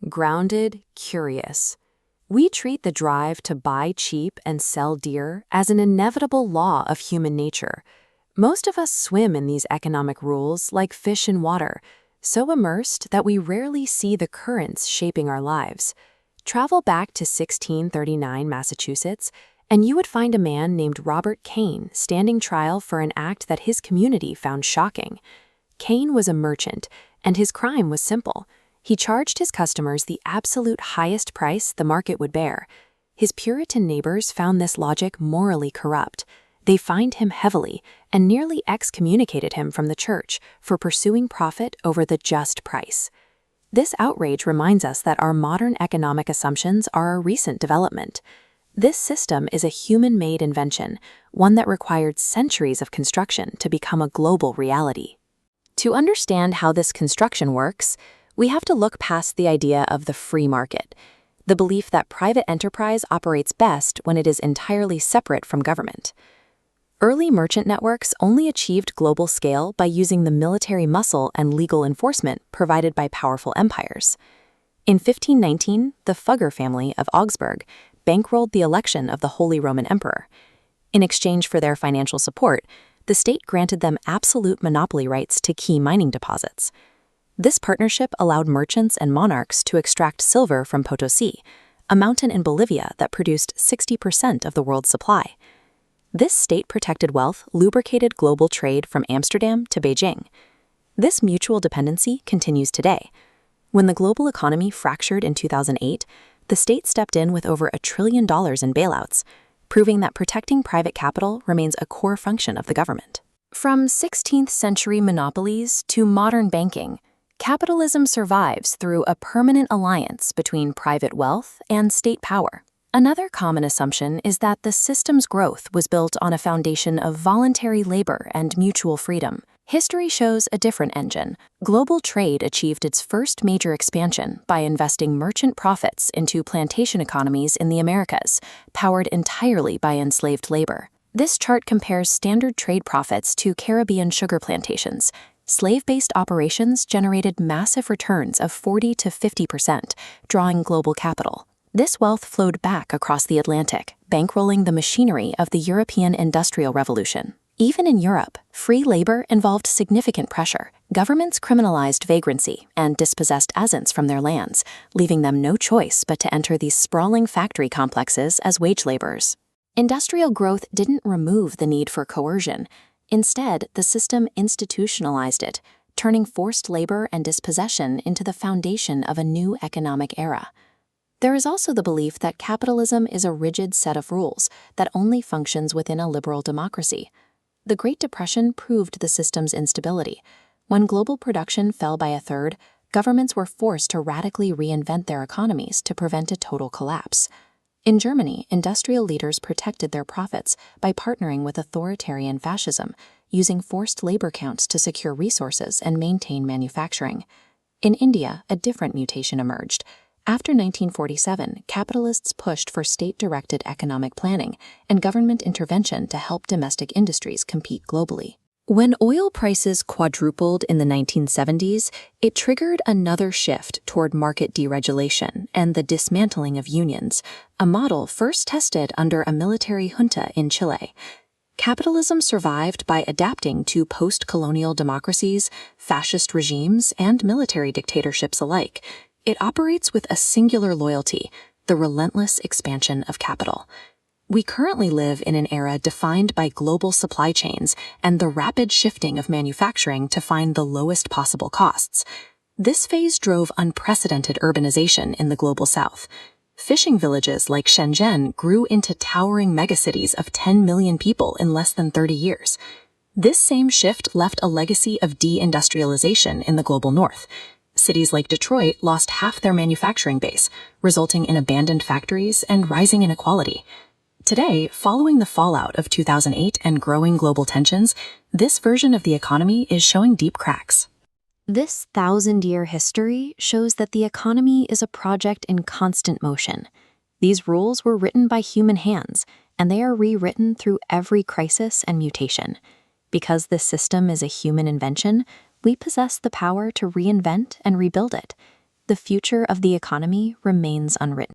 Grounded, curious. We treat the drive to buy cheap and sell dear as an inevitable law of human nature. Most of us swim in these economic rules like fish in water, so immersed that we rarely see the currents shaping our lives. Travel back to 1639 Massachusetts, and you would find a man named Robert Kane standing trial for an act that his community found shocking. Kane was a merchant, and his crime was simple. He charged his customers the absolute highest price the market would bear. His Puritan neighbors found this logic morally corrupt. They fined him heavily and nearly excommunicated him from the church for pursuing profit over the just price. This outrage reminds us that our modern economic assumptions are a recent development. This system is a human-made invention, one that required centuries of construction to become a global reality. To understand how this construction works, we have to look past the idea of the free market, the belief that private enterprise operates best when it is entirely separate from government. Early merchant networks only achieved global scale by using the military muscle and legal enforcement provided by powerful empires. In 1519, the Fugger family of Augsburg bankrolled the election of the Holy Roman Emperor. In exchange for their financial support, the state granted them absolute monopoly rights to key mining deposits. This partnership allowed merchants and monarchs to extract silver from Potosi, a mountain in Bolivia that produced 60% of the world's supply. This state-protected wealth lubricated global trade from Amsterdam to Beijing. This mutual dependency continues today. When the global economy fractured in 2008, the state stepped in with over $1 trillion in bailouts, proving that protecting private capital remains a core function of the government. From 16th-century monopolies to modern banking, capitalism survives through a permanent alliance between private wealth and state power. Another common assumption is that the system's growth was built on a foundation of voluntary labor and mutual freedom. History shows a different engine. Global trade achieved its first major expansion by investing merchant profits into plantation economies in the Americas, powered entirely by enslaved labor. This chart compares standard trade profits to Caribbean sugar plantations. Slave-based operations generated massive returns of 40 to 50%, drawing global capital. This wealth flowed back across the Atlantic, bankrolling the machinery of the European Industrial Revolution. Even in Europe, free labor involved significant pressure. Governments criminalized vagrancy and dispossessed peasants from their lands, leaving them no choice but to enter these sprawling factory complexes as wage laborers. Industrial growth didn't remove the need for coercion. Instead, the system institutionalized it, turning forced labor and dispossession into the foundation of a new economic era. There is also the belief that capitalism is a rigid set of rules that only functions within a liberal democracy. The Great Depression proved the system's instability. When global production fell by a third, governments were forced to radically reinvent their economies to prevent a total collapse. In Germany, industrial leaders protected their profits by partnering with authoritarian fascism, using forced labor counts to secure resources and maintain manufacturing. In India, a different mutation emerged. After 1947, capitalists pushed for state-directed economic planning and government intervention to help domestic industries compete globally. When oil prices quadrupled in the 1970s, it triggered another shift toward market deregulation and the dismantling of unions, a model first tested under a military junta in Chile. Capitalism survived by adapting to post-colonial democracies, fascist regimes, and military dictatorships alike. It operates with a singular loyalty, the relentless expansion of capital. We currently live in an era defined by global supply chains and the rapid shifting of manufacturing to find the lowest possible costs. This phase drove unprecedented urbanization in the global south. Fishing villages like Shenzhen grew into towering megacities of 10 million people in less than 30 years. This same shift left a legacy of deindustrialization in the global north. Cities like Detroit lost half their manufacturing base, resulting in abandoned factories and rising inequality. Today, following the fallout of 2008 and growing global tensions, this version of the economy is showing deep cracks. This 1,000-year history shows that the economy is a project in constant motion. These rules were written by human hands, and they are rewritten through every crisis and mutation. Because this system is a human invention, we possess the power to reinvent and rebuild it. the future of the economy remains unwritten.